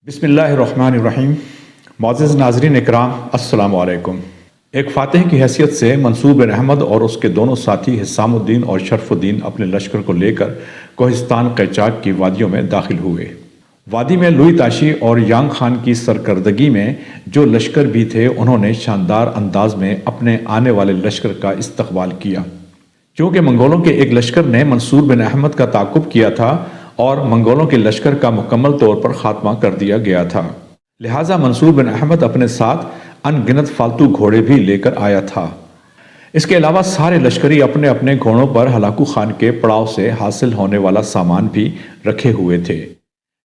بسم اللہ الرحمن الرحیم۔ معزز ناظرین اکرام، السلام علیکم۔ ایک فاتح کی حیثیت سے منصور بن احمد اور اس کے دونوں ساتھی حسام الدین اور شرف الدین اپنے لشکر کو لے کر کوہستان قیچاک کی وادیوں میں داخل ہوئے۔ وادی میں لوئی تاشی اور یانگ خان کی سرکردگی میں جو لشکر بھی تھے، انہوں نے شاندار انداز میں اپنے آنے والے لشکر کا استقبال کیا۔ چونکہ منگولوں کے ایک لشکر نے منصور بن احمد کا تعاقب کیا تھا اور منگولوں کے لشکر کا مکمل طور پر خاتمہ کر دیا گیا تھا، لہٰذا منصور بن احمد اپنے ساتھ ان گنت فالتو گھوڑے بھی لے کر آیا تھا۔ اس کے علاوہ سارے لشکری اپنے اپنے گھوڑوں پر ہلاکو خان کے پڑاؤ سے حاصل ہونے والا سامان بھی رکھے ہوئے تھے۔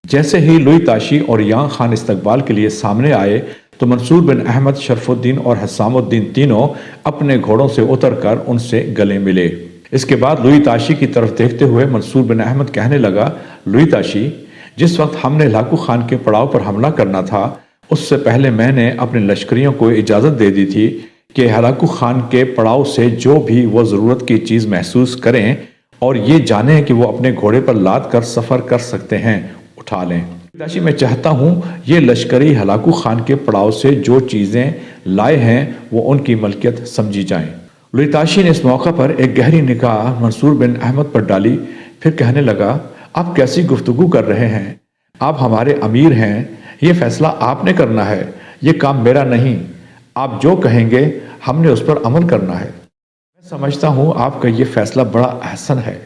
جیسے ہی لوئی تاشی اور یانگ خان استقبال کے لیے سامنے آئے تو منصور بن احمد، شرف الدین اور حسام الدین تینوں اپنے گھوڑوں سے اتر کر ان سے گلے ملے۔ اس کے بعد لوئی تاشی کی طرف دیکھتے ہوئے منصور بن احمد کہنے لگا، لوئی تاشی، جس وقت ہم نے ہلاکو خان کے پڑاؤ پر حملہ کرنا تھا، اس سے پہلے میں نے اپنے لشکریوں کو اجازت دے دی تھی کہ ہلاکو خان کے پڑاؤ سے جو بھی وہ ضرورت کی چیز محسوس کریں اور یہ جانیں کہ وہ اپنے گھوڑے پر لاد کر سفر کر سکتے ہیں، اٹھا لیں۔ تاشی، میں چاہتا ہوں یہ لشکری ہلاکو خان کے پڑاؤ سے جو چیزیں لائے ہیں وہ ان کی ملکیت سمجھی جائیں۔ لوئی تاشی نے اس موقع پر ایک گہری نگاہ منصور بن احمد پر ڈالی، پھر کہنے لگا، آپ کیسی گفتگو کر رہے ہیں؟ آپ ہمارے امیر ہیں، یہ فیصلہ آپ نے کرنا ہے، یہ کام میرا نہیں۔ آپ جو کہیں گے ہم نے اس پر عمل کرنا ہے۔ میں سمجھتا ہوں آپ کا یہ فیصلہ بڑا احسن ہے۔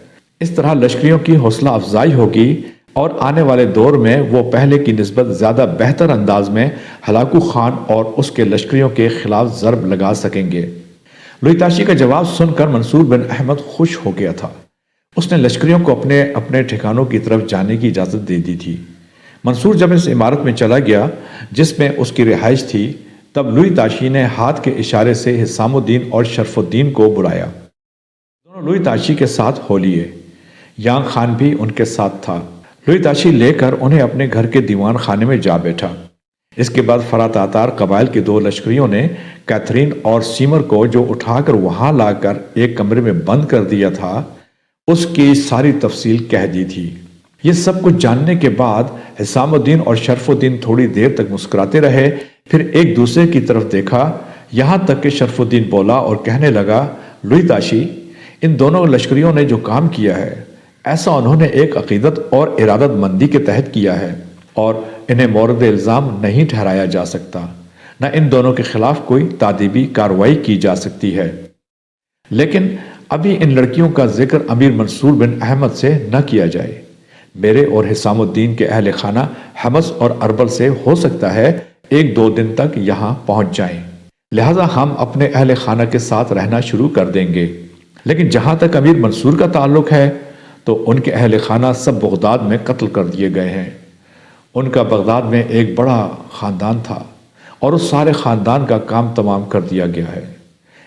اس طرح لشکریوں کی حوصلہ افزائی ہوگی اور آنے والے دور میں وہ پہلے کی نسبت زیادہ بہتر انداز میں ہلاکو خان اور اس کے لشکریوں کے خلاف ضرب لگا سکیں گے۔ لوئی تاشی کا جواب سن کر منصور بن احمد خوش ہو گیا تھا۔ اس نے لشکریوں کو اپنے اپنے ٹھکانوں کی طرف جانے کی اجازت دے دی تھی۔ منصور جب اس عمارت میں چلا گیا جس میں اس کی رہائش تھی، تب لوئی تاشی نے ہاتھ کے اشارے سے حسام الدین اور شرف الدین کو بلایا۔ دونوں لوئی تاشی کے ساتھ ہو لیے۔ یانگ خان بھی ان کے ساتھ تھا۔ لوئی تاشی لے کر انہیں اپنے گھر کے دیوان خانے میں جا بیٹھا۔ اس کے بعد فراتاتار قبائل کے دو لشکریوں نے کیتھرین اور سیمر کو جو اٹھا کر وہاں لا کر ایک کمرے میں بند کر دیا تھا، اس کی ساری تفصیل کہہ دی تھی۔ یہ سب کچھ جاننے کے بعد حسام الدین اور شرف الدین تھوڑی دیر تک مسکراتے رہے، پھر ایک دوسرے کی طرف دیکھا، یہاں تک کہ شرف الدین بولا اور کہنے لگا، لوئی تاشی، ان دونوں لشکریوں نے جو کام کیا ہے، ایسا انہوں نے ایک عقیدت اور ارادت مندی کے تحت کیا ہے اور انہیں مورد الزام نہیں ٹھہرایا جا سکتا، نہ ان دونوں کے خلاف کوئی تادیبی کارروائی کی جا سکتی ہے۔ لیکن ابھی ان لڑکیوں کا ذکر امیر منصور بن احمد سے نہ کیا جائے۔ میرے اور حسام الدین کے اہل خانہ حمص اور اربل سے ہو سکتا ہے 1-2 دن تک یہاں پہنچ جائیں، لہٰذا ہم اپنے اہل خانہ کے ساتھ رہنا شروع کر دیں گے۔ لیکن جہاں تک امیر منصور کا تعلق ہے تو ان کے اہل خانہ سب بغداد میں قتل کر دیے گئے ہیں۔ ان کا بغداد میں ایک بڑا خاندان تھا اور اس سارے خاندان کا کام تمام کر دیا گیا ہے۔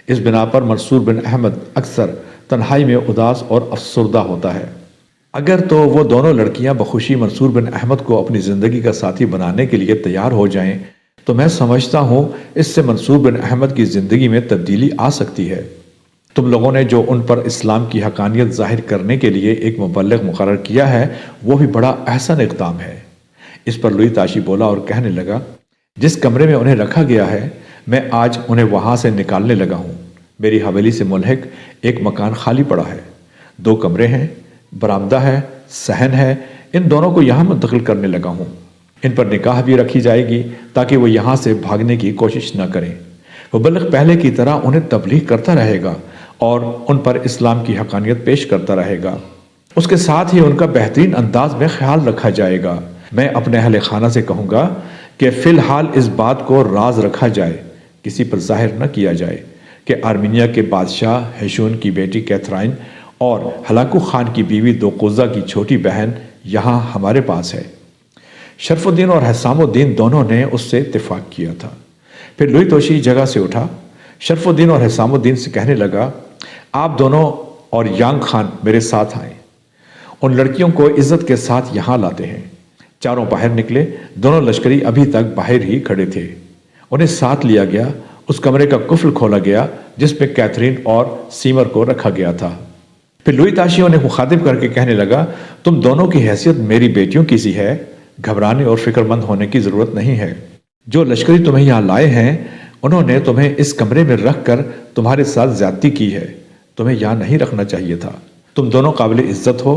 اس بنا پر منصور بن احمد اکثر تنہائی میں اداس اور افسردہ ہوتا ہے۔ اگر تو وہ دونوں لڑکیاں بخوشی منصور بن احمد کو اپنی زندگی کا ساتھی بنانے کے لیے تیار ہو جائیں تو میں سمجھتا ہوں اس سے منصور بن احمد کی زندگی میں تبدیلی آ سکتی ہے۔ تم لوگوں نے جو ان پر اسلام کی حقانیت ظاہر کرنے کے لیے ایک مبلغ مقرر کیا ہے، وہ بھی بڑا احسن اقدام ہے۔ اس پر لوئی تاشی بولا اور کہنے لگا، جس کمرے میں انہیں رکھا گیا ہے، میں آج انہیں وہاں سے نکالنے لگا ہوں۔ میری حویلی سے ملحق ایک مکان خالی پڑا ہے، 2 کمرے ہیں، برآمدہ ہے، صحن ہے، ان دونوں کو یہاں منتقل کرنے لگا ہوں۔ ان پر نکاح بھی رکھی جائے گی تاکہ وہ یہاں سے بھاگنے کی کوشش نہ کریں۔ مبلغ پہلے کی طرح انہیں تبلیغ کرتا رہے گا اور ان پر اسلام کی حقانیت پیش کرتا رہے گا۔ اس کے ساتھ ہی ان کا بہترین انداز میں خیال رکھا جائے گا۔ میں اپنے اہل خانہ سے کہوں گا کہ فی الحال اس بات کو راز رکھا جائے، کسی پر ظاہر نہ کیا جائے کہ آرمینیا کے بادشاہ ہیشون کی بیٹی کیتھرائن اور ہلاکو خان کی بیوی دوقوزہ کی چھوٹی بہن یہاں ہمارے پاس ہے۔ شرف الدین اور حسام الدین دونوں نے اس سے اتفاق کیا تھا۔ پھر لوئی تاشی جگہ سے اٹھا، شرف الدین اور حسام الدین سے کہنے لگا، آپ دونوں اور یانگ خان میرے ساتھ آئیں، ان لڑکیوں کو عزت کے ساتھ یہاں لاتے ہیں۔ چاروں باہر نکلے۔ دونوں لشکری ابھی تک باہر ہی کھڑے تھے۔ انہیں ساتھ لیا گیا۔ اس کمرے کا قفل کھولا گیا جس میں کیتھرین اور سیمر کو رکھا گیا تھا۔ پھر لوئی تاشی انہیں مخاطب کر کے کہنے لگا، تم دونوں کی حیثیت میری بیٹیوں کی سی ہے، گھبرانے اور فکر مند ہونے کی ضرورت نہیں ہے۔ جو لشکری تمہیں یہاں لائے ہیں انہوں نے تمہیں اس کمرے میں رکھ کر تمہارے ساتھ زیادتی کی ہے، تمہیں یہاں نہیں رکھنا چاہیے تھا۔ تم دونوں قابل عزت ہو،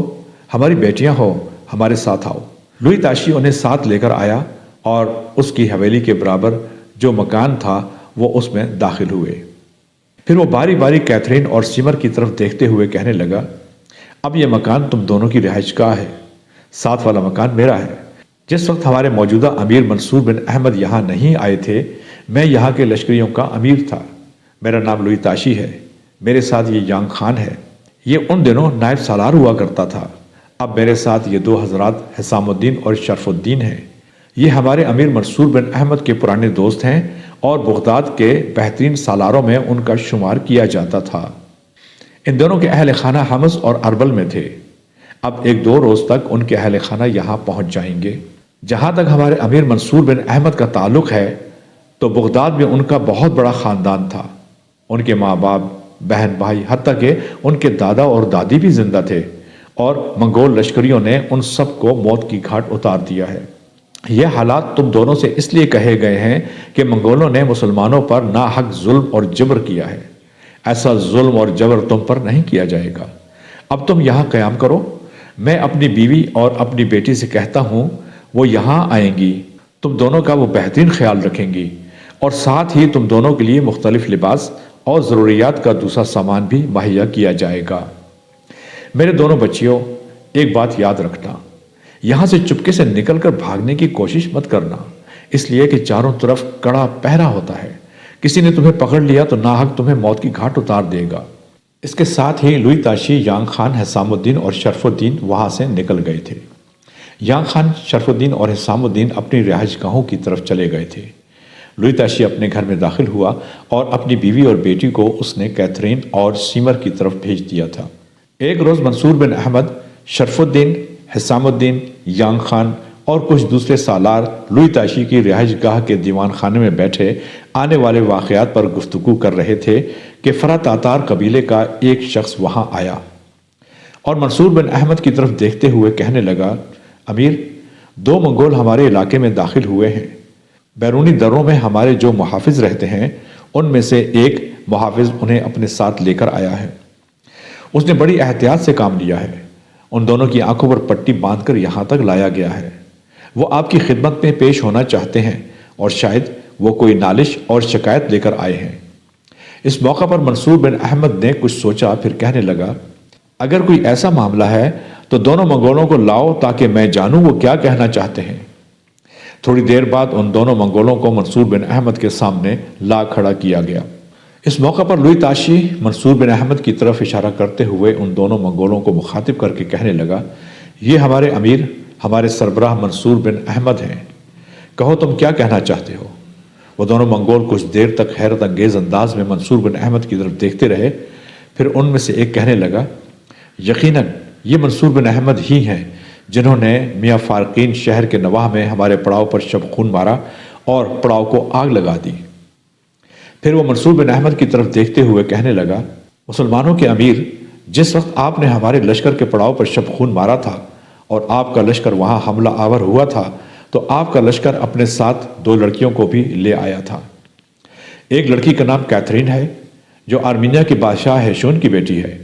ہماری بیٹیاں ہو، ہمارے ساتھ آؤ۔ لوئی تاشی انہیں ساتھ لے کر آیا اور اس کی حویلی کے برابر جو مکان تھا وہ اس میں داخل ہوئے۔ پھر وہ باری باری کیتھرین اور سیمر کی طرف دیکھتے ہوئے کہنے لگا، اب یہ مکان تم دونوں کی رہائش گاہ ہے، ساتھ والا مکان میرا ہے۔ جس وقت ہمارے موجودہ امیر منصور بن احمد یہاں نہیں آئے تھے میں یہاں کے لشکریوں کا امیر تھا۔ میرا نام لوئی تاشی ہے، میرے ساتھ یہ یانگ خان ہے، یہ ان دنوں نائب سالار ہوا کرتا تھا۔ اب میرے ساتھ یہ دو حضرات حسام الدین اور شرف الدین ہیں، یہ ہمارے امیر منصور بن احمد کے پرانے دوست ہیں اور بغداد کے بہترین سالاروں میں ان کا شمار کیا جاتا تھا۔ ان دونوں کے اہل خانہ حمص اور اربل میں تھے۔ اب ایک دو روز تک ان کے اہل خانہ یہاں پہنچ جائیں گے۔ جہاں تک ہمارے امیر منصور بن احمد کا تعلق ہے تو بغداد میں ان کا بہت بڑا خاندان تھا، ان کے ماں باپ، بہن بھائی، حتیٰ کہ ان کے دادا اور دادی بھی زندہ تھے، اور منگول لشکریوں نے ان سب کو موت کی گھاٹ اتار دیا ہے۔ یہ حالات تم دونوں سے اس لیے کہے گئے ہیں کہ منگولوں نے مسلمانوں پر ناحق ظلم اور جبر کیا ہے۔ ایسا ظلم اور جبر تم پر نہیں کیا جائے گا۔ اب تم یہاں قیام کرو، میں اپنی بیوی اور اپنی بیٹی سے کہتا ہوں وہ یہاں آئیں گی، تم دونوں کا وہ بہترین خیال رکھیں گی، اور ساتھ ہی تم دونوں کے لیے مختلف لباس اور ضروریات کا دوسرا سامان بھی مہیا کیا جائے گا۔ میرے دونوں بچیوں، ایک بات یاد رکھنا، یہاں سے چپکے سے نکل کر بھاگنے کی کوشش مت کرنا، اس لیے کہ چاروں طرف کڑا پہرا ہوتا ہے، کسی نے تمہیں پکڑ لیا تو ناحق تمہیں موت کی گھاٹ اتار دے گا۔ اس کے ساتھ ہی لوئی تاشی، یانگ خان، حسام الدین اور شرف الدین وہاں سے نکل گئے تھے۔ یانگ خان، شرف الدین اور حسام الدین اپنی رہائش گاہوں کی طرف چلے گئے تھے۔ لوئی تاشی اپنے گھر میں داخل ہوا اور اپنی بیوی اور بیٹی کو اس نے کیتھرین اور سیمر کی طرف بھیج دیا تھا۔ ایک روز منصور بن احمد، شرف الدین، حسام الدین، یانگ خان اور کچھ دوسرے سالار لوئی تاشی کی رہائش گاہ کے دیوان خانے میں بیٹھے آنے والے واقعات پر گفتگو کر رہے تھے کہ فرا تاتار قبیلے کا ایک شخص وہاں آیا اور منصور بن احمد کی طرف دیکھتے ہوئے کہنے لگا، امیر، دو منگول ہمارے علاقے میں داخل ہوئے ہیں۔ بیرونی دروں میں ہمارے جو محافظ رہتے ہیں ان میں سے ایک محافظ انہیں اپنے ساتھ لے کر آیا ہے۔ اس نے بڑی احتیاط سے کام لیا ہے، ان دونوں کی آنکھوں پر پٹی باندھ کر یہاں تک لایا گیا ہے۔ وہ آپ کی خدمت میں پیش ہونا چاہتے ہیں اور شاید وہ کوئی نالش اور شکایت لے کر آئے ہیں۔ اس موقع پر منصور بن احمد نے کچھ سوچا، پھر کہنے لگا، اگر کوئی ایسا معاملہ ہے تو دونوں منگولوں کو لاؤ تاکہ میں جانوں وہ کیا کہنا چاہتے ہیں۔ تھوڑی دیر بعد ان دونوں منگولوں کو منصور بن احمد کے سامنے لا کھڑا کیا گیا۔ اس موقع پر لوئی تاشی منصور بن احمد کی طرف اشارہ کرتے ہوئے ان دونوں منگولوں کو مخاطب کر کے کہنے لگا، یہ ہمارے امیر، ہمارے سربراہ منصور بن احمد ہیں، کہو تم کیا کہنا چاہتے ہو۔ وہ دونوں منگول کچھ دیر تک حیرت انگیز انداز میں منصور بن احمد کی طرف دیکھتے رہے، پھر ان میں سے ایک کہنے لگا، یقیناً یہ منصور بن احمد ہی ہیں جنہوں نے میاں فارقین شہر کے نواح میں ہمارے پڑاؤ پر شب خون مارا اور پڑاؤ کو آگ لگا دی۔ پھر وہ منصور بن احمد کی طرف دیکھتے ہوئے کہنے لگا، مسلمانوں کے امیر، جس وقت آپ نے ہمارے لشکر کے پڑاؤ پر شب خون مارا تھا اور آپ کا لشکر وہاں حملہ آور ہوا تھا تو آپ کا لشکر اپنے ساتھ دو لڑکیوں کو بھی لے آیا تھا۔ ایک لڑکی کا نام کیتھرین ہے جو آرمینیا کے بادشاہ ہیشون کی بیٹی ہے،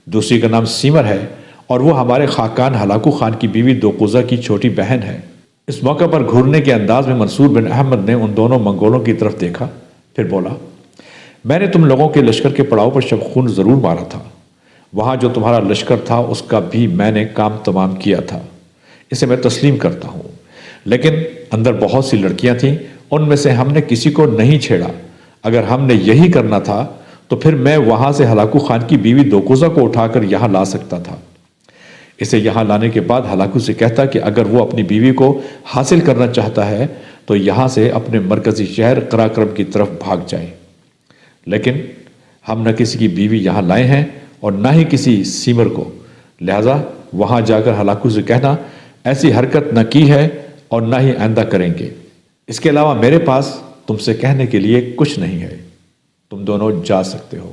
دوسری کا نام سیمر ہے اور وہ ہمارے خاقان ہلاکو خان کی بیوی دوقوزہ کی چھوٹی بہن ہے۔ اس موقع پر گھورنے کے انداز میں منصور بن احمد نے ان دونوں منگولوں کی طرف دیکھا، پھر بولا، میں نے تم لوگوں کے لشکر کے پڑاؤ پر شب خون ضرور مارا تھا، وہاں جو تمہارا لشکر تھا اس کا بھی میں نے کام تمام کیا تھا، اسے میں تسلیم کرتا ہوں، لیکن اندر بہت سی لڑکیاں تھیں، ان میں سے ہم نے کسی کو نہیں چھیڑا۔ اگر ہم نے یہی کرنا تھا تو پھر میں وہاں سے ہلاکو خان کی بیوی دوقوزہ کو اٹھا کر یہاں لا سکتا تھا۔ اسے یہاں لانے کے بعد ہلاکو سے کہتا کہ اگر وہ اپنی بیوی کو حاصل کرنا چاہتا ہے تو یہاں سے اپنے مرکزی شہر قراقرم کی طرف بھاگ جائے، لیکن ہم نہ کسی کی بیوی یہاں لائے ہیں اور نہ ہی کسی سیمر کو، لہذا وہاں جا کر ہلاکو سے کہنا ایسی حرکت نہ کی ہے اور نہ ہی آئندہ کریں گے۔ اس کے علاوہ میرے پاس تم سے کہنے کے لیے کچھ نہیں ہے، تم دونوں جا سکتے ہو۔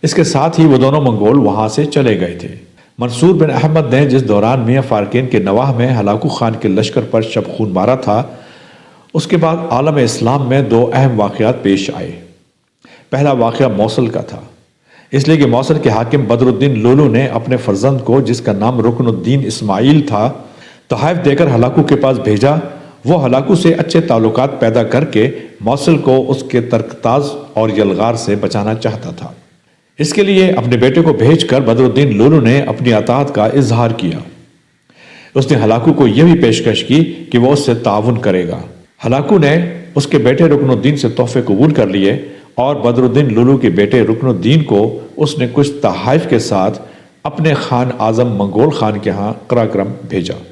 اس کے ساتھ ہی وہ دونوں منگول وہاں سے چلے گئے تھے۔ منصور بن احمد نے جس دوران میاں فارقین کے نواح میں ہلاکو خان کے لشکر پر شب خون مارا تھا، اس کے بعد عالم اسلام میں دو اہم واقعات پیش آئے۔ پہلا واقعہ موصل کا تھا، اس لیے کہ موصل کے حاکم بدر الدین لولو نے اپنے فرزند کو، جس کا نام رکن الدین اسماعیل تھا، تحائف دے کر ہلاکو کے پاس بھیجا۔ وہ ہلاکو سے اچھے تعلقات پیدا کر کے موصل کو اس کے ترکتاز اور یلغار سے بچانا چاہتا تھا۔ اس کے لیے اپنے بیٹے کو بھیج کر بدر الدین لولو نے اپنی اطاعت کا اظہار کیا۔ اس نے ہلاکو کو یہ بھی پیشکش کی کہ وہ اس سے تعاون کرے گا۔ ہلاکو نے اس کے بیٹے رکن الدین سے تحفے قبول کر لیے اور بدر الدین لولو کے بیٹے رکن الدین کو اس نے کچھ تحائف کے ساتھ اپنے خان اعظم منگول خان کے ہاں قراقرم بھیجا۔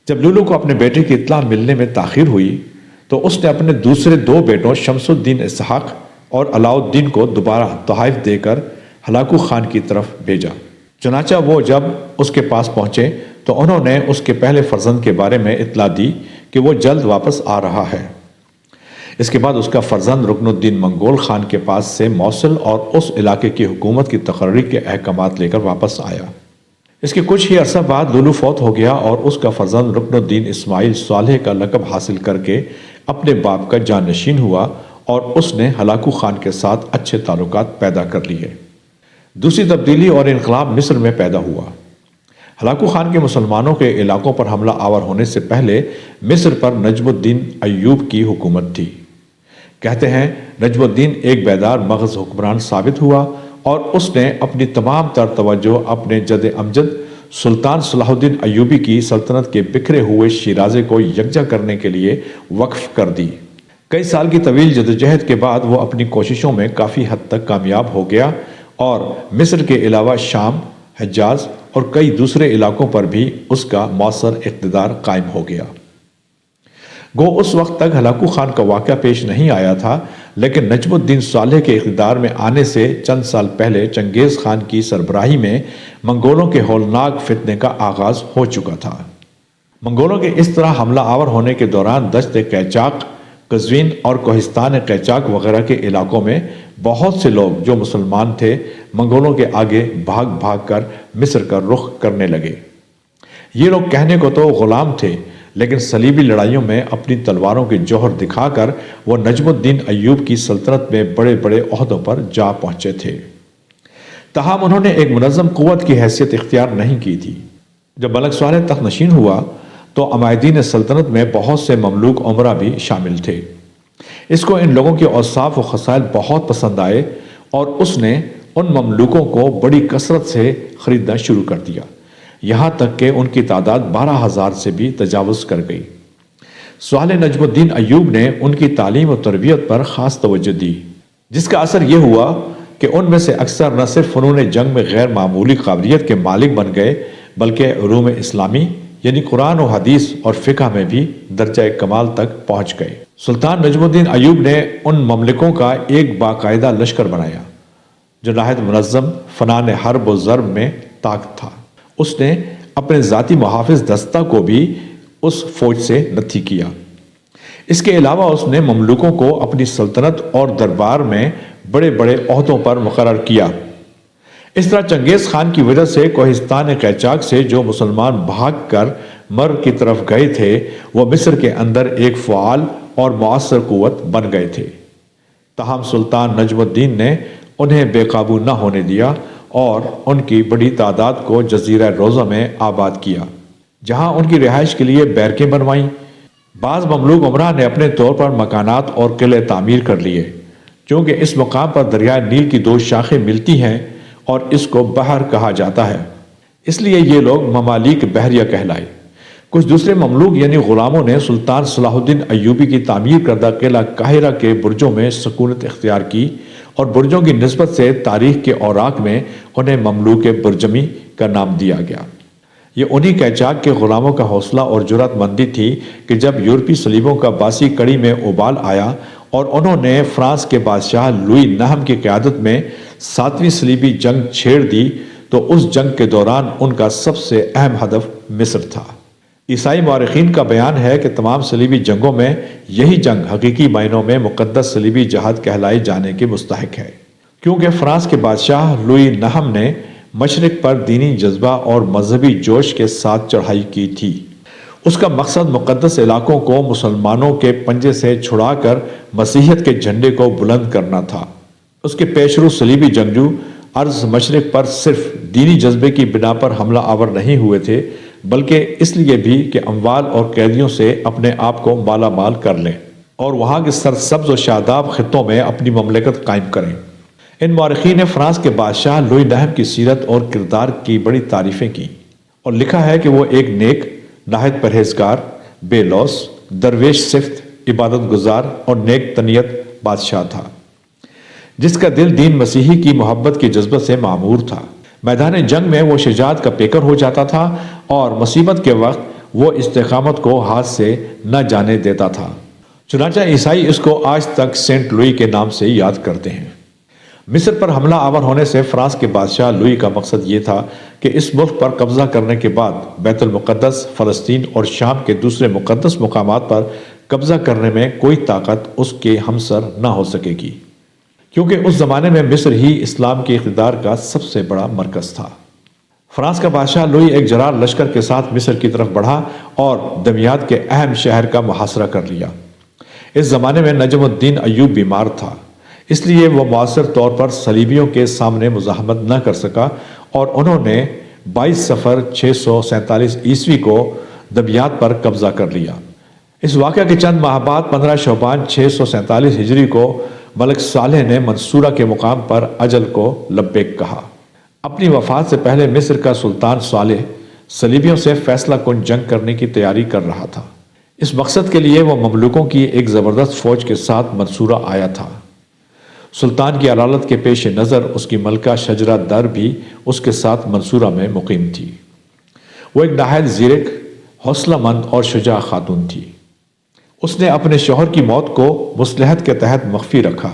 جب لولو کو اپنے بیٹے کی اطلاع ملنے میں تاخیر ہوئی تو اس نے اپنے دوسرے دو بیٹوں شمس الدین اسحاق اور علاء الدین کو دوبارہ تحائف دے کر ہلاکو خان کی طرف بھیجا۔ چنانچہ وہ جب اس کے پاس پہنچے تو انہوں نے اس کے پہلے فرزند کے بارے میں اطلاع دی کہ وہ جلد واپس آ رہا ہے۔ اس کے بعد اس کا فرزند رکن الدین منگول خان کے پاس سے موصل اور اس علاقے کی حکومت کی تقرری کے احکامات لے کر واپس آیا۔ اس کے کچھ ہی عرصہ بعد لولو فوت ہو گیا اور اس کا فرزند رکن الدین اسماعیل صالح کا لقب حاصل کر کے اپنے باپ کا جانشین ہوا اور اس نے ہلاکو خان کے ساتھ اچھے تعلقات پیدا کر لیے۔ دوسری تبدیلی اور انقلاب مصر میں پیدا ہوا۔ ہلاکو خان کے مسلمانوں کے علاقوں پر حملہ آور ہونے سے پہلے مصر پر نجم الدین ایوب کی حکومت تھی۔ کہتے ہیں نجم الدین ایک بیدار مغز حکمران ثابت ہوا اور اس نے اپنی تمام تر توجہ اپنے جد امجد سلطان صلاح الدین ایوبی کی سلطنت کے بکھرے ہوئے شیرازے کو یکجا کرنے کے لیے وقف کر دی۔ کئی سال کی طویل جدوجہد کے بعد وہ اپنی کوششوں میں کافی حد تک کامیاب ہو گیا اور مصر کے علاوہ شام، حجاز اور کئی دوسرے علاقوں پر بھی اس کا مؤثر اقتدار قائم ہو گیا۔ گو اس وقت تک ہلاکو خان کا واقعہ پیش نہیں آیا تھا، لیکن نجم الدین صالح کے اقتدار میں آنے سے چند سال پہلے چنگیز خان کی سربراہی میں منگولوں کے ہولناک فتنے کا آغاز ہو چکا تھا۔ منگولوں کے اس طرح حملہ آور ہونے کے دوران دشت قیچاق، قزوین اور کوہستان قیچاق وغیرہ کے علاقوں میں بہت سے لوگ جو مسلمان تھے منگولوں کے آگے بھاگ بھاگ کر مصر کا رخ کرنے لگے۔ یہ لوگ کہنے کو تو غلام تھے، لیکن صلیبی لڑائیوں میں اپنی تلواروں کے جوہر دکھا کر وہ نجم الدین ایوب کی سلطنت میں بڑے بڑے عہدوں پر جا پہنچے تھے۔ تاہم انہوں نے ایک منظم قوت کی حیثیت اختیار نہیں کی تھی۔ جب ملک صالح تخت نشین ہوا تو عمائدین سلطنت میں بہت سے مملوک عمرہ بھی شامل تھے۔ اس کو ان لوگوں کے اوصاف و خصائل بہت پسند آئے اور اس نے ان مملوکوں کو بڑی کثرت سے خریدنا شروع کر دیا، یہاں تک کہ ان کی تعداد 12,000 سے بھی تجاوز کر گئی۔ صالح نجم الدین ایوب نے ان کی تعلیم و تربیت پر خاص توجہ دی، جس کا اثر یہ ہوا کہ ان میں سے اکثر نہ صرف فنون جنگ میں غیر معمولی قابلیت کے مالک بن گئے، بلکہ علوم اسلامی یعنی قرآن و حدیث اور فقہ میں بھی درجہ کمال تک پہنچ گئے۔ سلطان نجم الدین ایوب نے ان مملکوں کا ایک باقاعدہ لشکر بنایا جو نہایت منظم، فنان حرب و ضرب میں طاقت تھا۔ اس نے اپنے ذاتی محافظ دستہ کو بھی اس فوج سے نتھی کیا۔ اس کے علاوہ اس نے مملوکوں کو اپنی سلطنت اور دربار میں بڑے بڑے عہدوں پر مقرر کیا۔ اس طرح چنگیز خان کی وجہ سے کوہستان قیچاق سے جو مسلمان بھاگ کر مر کی طرف گئے تھے وہ مصر کے اندر ایک فعال اور مؤثر قوت بن گئے تھے۔ تاہم سلطان نجم الدین نے انہیں بے قابو نہ ہونے دیا اور ان کی بڑی تعداد کو جزیرہ روزہ میں آباد کیا، جہاں ان کی رہائش کے لیے بیرکیں بنوائیں۔ بعض مملوک عمرہ نے اپنے طور پر مکانات اور قلعے تعمیر کر لیے، چونکہ اس مقام پر دریائے نیل کی دو شاخیں ملتی ہیں اور اس کو بحر کہا جاتا ہے، اس لیے یہ لوگ ممالک بحریہ کہلائے۔ کچھ دوسرے مملوک یعنی غلاموں نے سلطان صلاح الدین ایوبی کی تعمیر کردہ قلعہ قاہرہ کے برجوں میں سکونت اختیار کی اور برجوں کی نسبت سے تاریخ کے اوراق میں انہیں مملوک برجمی کا نام دیا گیا۔ یہ انہی قیچاق کے غلاموں کا حوصلہ اور جرأت مندی تھی کہ جب یورپی صلیبوں کا باسی کڑی میں ابال آیا اور انہوں نے فرانس کے بادشاہ لوئی نہم کی قیادت میں 7ویں صلیبی جنگ چھیڑ دی تو اس جنگ کے دوران ان کا سب سے اہم ہدف مصر تھا۔ عیسائی مورخین کا بیان ہے کہ تمام صلیبی جنگوں میں یہی جنگ حقیقی معنوں میں مقدس صلیبی جہاد کہلائے جانے کے مستحق ہے، کیونکہ فرانس کے بادشاہ لوئی نہم نے مشرق پر دینی جذبہ اور مذہبی جوش کے ساتھ چڑھائی کی تھی۔ اس کا مقصد مقدس علاقوں کو مسلمانوں کے پنجے سے چھڑا کر مسیحیت کے جھنڈے کو بلند کرنا تھا۔ اس کے پیشرو صلیبی جنگجو ارض مشرق پر صرف دینی جذبے کی بنا پر حملہ آور نہیں ہوئے تھے، بلکہ اس لیے بھی کہ اموال اور قیدیوں سے اپنے آپ کو مالا مال کر لیں اور وہاں کے سرسبز و شاداب خطوں میں اپنی مملکت قائم کریں۔ ان مورخین نے فرانس کے بادشاہ لوئی نہم کی سیرت اور کردار کی بڑی تعریفیں کی اور لکھا ہے کہ وہ ایک نیک، نہایت پرہیزگار، بے لوث، درویش صفت، عبادت گزار اور نیک تنیت بادشاہ تھا، جس کا دل دین مسیحی کی محبت کی جذبت سے معمور تھا۔ میدان جنگ میں وہ شجاعت کا پیکر ہو جاتا تھا اور مصیبت کے وقت وہ استقامت کو ہاتھ سے نہ جانے دیتا تھا۔ چنانچہ عیسائی اس کو آج تک سینٹ لوئی کے نام سے یاد کرتے ہیں۔ مصر پر حملہ آور ہونے سے فرانس کے بادشاہ لوئی کا مقصد یہ تھا کہ اس ملک پر قبضہ کرنے کے بعد بیت المقدس، فلسطین اور شام کے دوسرے مقدس مقامات پر قبضہ کرنے میں کوئی طاقت اس کے ہمسر نہ ہو سکے گی، کیونکہ اس زمانے میں مصر ہی اسلام کے اقتدار کا سب سے بڑا مرکز تھا۔ فرانس کا بادشاہ لوئی ایک جرار لشکر کے ساتھ مصر کی طرف بڑھا اور دمیاط کے اہم شہر کا محاصرہ کر لیا۔ اس زمانے میں نجم الدین ایوب بیمار تھا، اس لیے وہ مؤثر طور پر صلیبیوں کے سامنے مزاحمت نہ کر سکا اور انہوں نے 22 صفر 647 عیسوی کو دمیاط پر قبضہ کر لیا۔ اس واقعہ کے چند ماہ بعد 15 شعبان 647 ہجری کو ملک صالح نے منصورہ کے مقام پر اجل کو لبیک کہا۔ اپنی وفات سے پہلے مصر کا سلطان صالح صلیبیوں سے فیصلہ کن جنگ کرنے کی تیاری کر رہا تھا۔ اس مقصد کے لیے وہ مملوکوں کی ایک زبردست فوج کے ساتھ منصورہ آیا تھا۔ سلطان کی عدالت کے پیش نظر اس کی ملکہ شجرہ در بھی اس کے ساتھ منصورہ میں مقیم تھی۔ وہ ایک نہایت زیرک، حوصلہ مند اور شجاع خاتون تھی۔ اس نے اپنے شوہر کی موت کو مصلحت کے تحت مخفی رکھا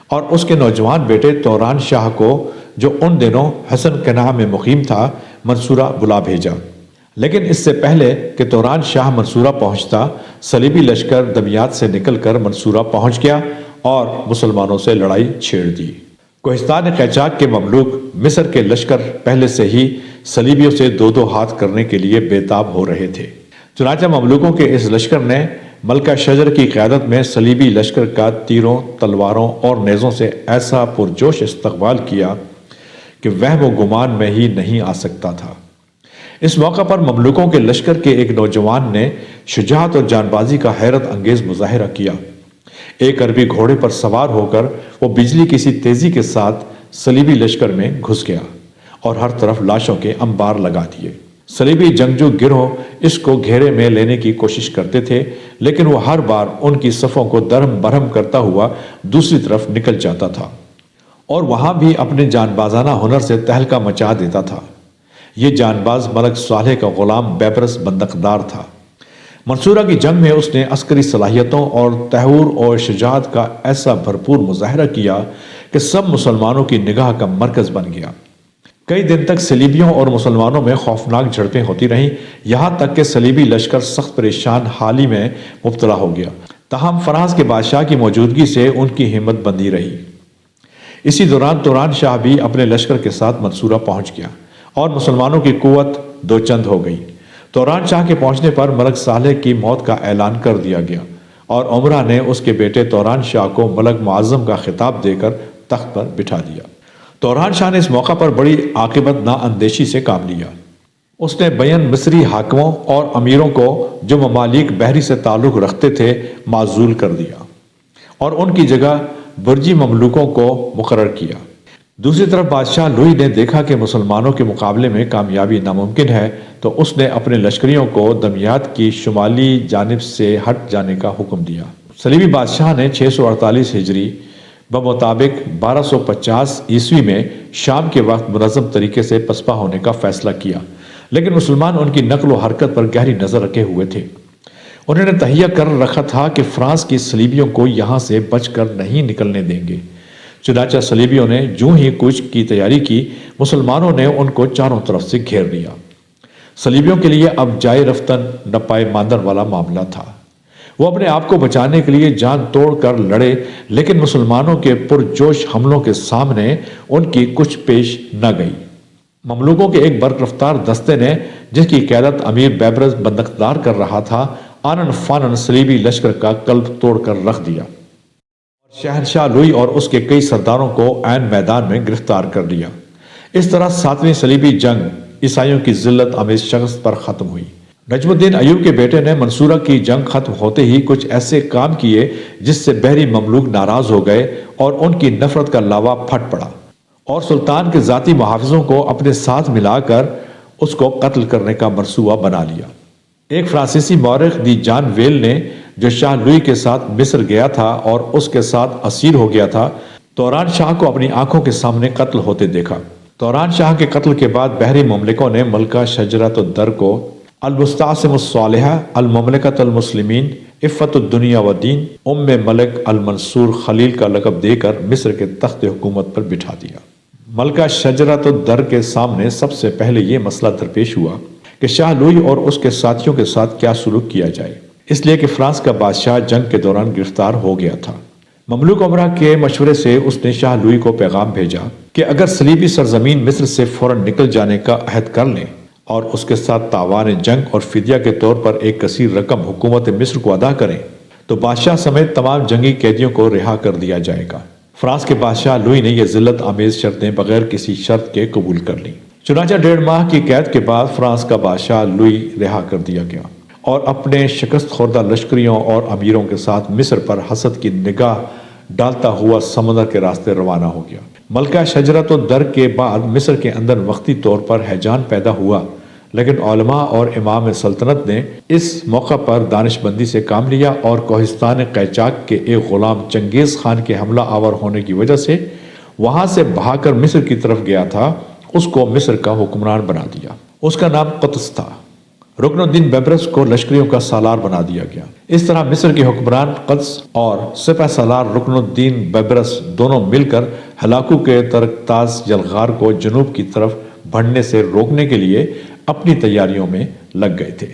اور اس کے نوجوان بیٹے توران شاہ کو، جو ان دنوں حسن کناہ میں مقیم تھا، منصورہ بلا بھیجا۔ لیکن اس سے پہلے کہ توران شاہ منصورہ پہنچتا، صلیبی لشکر دمیاط سے نکل کر منصورہ پہنچ گیا اور مسلمانوں سے لڑائی چھیڑ دی۔ کوہستان قیچاق کے مملوک مصر کے لشکر پہلے سے ہی صلیبیوں سے دو دو ہاتھ کرنے کے لیے بے تاب ہو رہے تھے۔ چنانچہ مملوکوں کے اس لشکر نے ملکہ شجر کی قیادت میں صلیبی لشکر کا تیروں، تلواروں اور نیزوں سے ایسا پرجوش استقبال کیا کہ وہم و گمان میں ہی نہیں آ سکتا تھا۔ اس موقع پر مملوکوں کے لشکر کے ایک نوجوان نے شجاعت اور جان بازی کا حیرت انگیز مظاہرہ کیا۔ ایک عربی گھوڑے پر سوار ہو کر وہ بجلی کی سی تیزی کے ساتھ صلیبی لشکر میں گھس گیا اور ہر طرف لاشوں کے انبار لگا دیے۔ صلیبی جنگجو گروہ اس کو گھیرے میں لینے کی کوشش کرتے تھے، لیکن وہ ہر بار ان کی صفوں کو درہم برہم کرتا ہوا دوسری طرف نکل جاتا تھا اور وہاں بھی اپنے جان بازانہ ہنر سے تہلکہ مچا دیتا تھا۔ یہ جان باز ملک صالح کا غلام بیبرس بندقدار تھا۔ منصورہ کی جنگ میں اس نے عسکری صلاحیتوں اور تحور اور شجاعت کا ایسا بھرپور مظاہرہ کیا کہ سب مسلمانوں کی نگاہ کا مرکز بن گیا۔ کئی دن تک صلیبیوں اور مسلمانوں میں خوفناک جھڑپیں ہوتی رہیں، یہاں تک کہ صلیبی لشکر سخت پریشان حالی میں مبتلا ہو گیا۔ تاہم فرانس کے بادشاہ کی موجودگی سے ان کی ہمت بندی رہی۔ اسی دوران توران شاہ بھی اپنے لشکر کے ساتھ منصورہ پہنچ گیا اور مسلمانوں کی قوت دو چند ہو گئی۔ توران شاہ کے پہنچنے پر ملک صالح کی موت کا اعلان کر دیا گیا اور عمرہ نے اس کے بیٹے توران شاہ کو ملک معظم کا خطاب دے کر تخت پر بٹھا دیا۔ توران شاہ نے اس موقع پر بڑی عاقبت نا اندیشی سے کام لیا۔ اس نے بیان مصری حاکموں اور امیروں کو، جو ممالک بحری سے تعلق رکھتے تھے، معزول کر دیا اور ان کی جگہ برجی مملوکوں کو مقرر کیا۔ دوسری طرف بادشاہ لوئی نے دیکھا کہ مسلمانوں کے مقابلے میں کامیابی ناممکن ہے، تو اس نے اپنے لشکریوں کو دمیاط کی شمالی جانب سے ہٹ جانے کا حکم دیا۔ صلیبی بادشاہ نے 648 ہجری بمطابق 1250 عیسوی میں شام کے وقت منظم طریقے سے پسپا ہونے کا فیصلہ کیا، لیکن مسلمان ان کی نقل و حرکت پر گہری نظر رکھے ہوئے تھے۔ انہوں نے تہیہ کر رکھا تھا کہ فرانس کی صلیبیوں کو یہاں سے بچ کر نہیں نکلنے دیں گے۔ چنانچہ صلیبیوں نے جو ہی کوچ کی تیاری کی، مسلمانوں نے ان کو چاروں طرف سے گھیر لیا۔ صلیبیوں کے لیے اب جائے رفتن نہ پائے ماندن والا معاملہ تھا۔ وہ اپنے آپ کو بچانے کے لیے جان توڑ کر لڑے، لیکن مسلمانوں کے پرجوش حملوں کے سامنے ان کی کچھ پیش نہ گئی۔ مملوکوں کے ایک برق رفتار دستے نے، جس کی قیادت امیر بیبرس بندکدار کر رہا تھا، آنن فانن صلیبی لشکر کا قلب توڑ کر رکھ دیا۔ شہنشاہ لوئی اور اس کے کئی سرداروں کو عین میدان میں گرفتار کر لیا۔ اس طرح 7ویں صلیبی جنگ عیسائیوں کی ذلت آمیز شکست پر ختم ہوئی۔ نجم الدین ایوب کے بیٹے نے منصورہ کی جنگ ختم ہوتے ہی کچھ ایسے کام کیے جس سے بحری مملوک ناراض ہو گئے اور ان کی نفرت کا لاوا پھٹ پڑا، اور سلطان کے ذاتی محافظوں کو اپنے ساتھ ملا کر اس کو قتل کرنے کا منصوبہ بنا لیا۔ ایک فرانسیسی مورخ دی جان ویل نے، جو شاہ لوئی کے ساتھ مصر گیا تھا اور اس کے ساتھ اسیر ہو گیا تھا، توران شاہ کو اپنی آنکھوں کے سامنے قتل ہوتے دیکھا۔ توران شاہ کے قتل کے بعد بحری مملکوں نے ملکہ شجرۃ الدر کو المستعصم الصالحہ المملکۃ المسلمین عفت الدنیا والدین ام ملک المنصور خلیل کا لقب دے کر مصر کے تخت حکومت پر بٹھا دیا۔ ملکہ شجرۃ الدر کے سامنے سب سے پہلے یہ مسئلہ درپیش ہوا کہ شاہ لوئی اور اس کے ساتھیوں کے ساتھ کیا سلوک کیا جائے، اس لیے کہ فرانس کا بادشاہ جنگ کے دوران گرفتار ہو گیا تھا۔ مملوک امراء کے مشورے سے اس نے شاہ لوئی کو پیغام بھیجا کہ اگر صلیبی سرزمین مصر سے فوراً نکل جانے کا عہد کر لیں اور اس کے ساتھ تاوان جنگ اور فدیہ کے طور پر ایک کثیر رقم حکومت مصر کو ادا کریں تو بادشاہ سمیت تمام جنگی قیدیوں کو رہا کر دیا جائے گا۔ فرانس کے بادشاہ لوئی نے یہ ذلت آمیز شرطیں بغیر کسی شرط کے قبول کر لیں۔ چنانچہ 1.5 ماہ کی قید کے بعد فرانس کا بادشاہ لوئی رہا کر دیا گیا اور اپنے شکست خوردہ لشکریوں اور امیروں کے ساتھ مصر پر حسد کی نگاہ ڈالتا ہوا سمندر کے راستے روانہ ہو گیا۔ ملکہ شجرۃ الدر کے بعد مصر کے اندر وقتی طور پر ہیجان پیدا ہوا، لیکن علماء اور امام سلطنت نے اس موقع پر دانش بندی سے کام لیا اور کوہستان قیچاک کے ایک غلام چنگیز خان کے حملہ آور ہونے کی وجہ سے وہاں سے بھاگ کر مصر کی طرف گیا تھا، اس کو مصر کا حکمران بنا دیا۔ اس کا نام قطز تھا۔ رکن الدین بیبرس کو لشکریوں کا سالار بنا دیا گیا۔ اس طرح مصر کے حکمران قطز اور سپہ سالار رکن الدین بیبرس دونوں مل کر ہلاکو کے ترکتاز یلغار کو جنوب کی طرف بڑھنے سے روکنے کے لیے اپنی تیاریوں میں لگ گئے تھے۔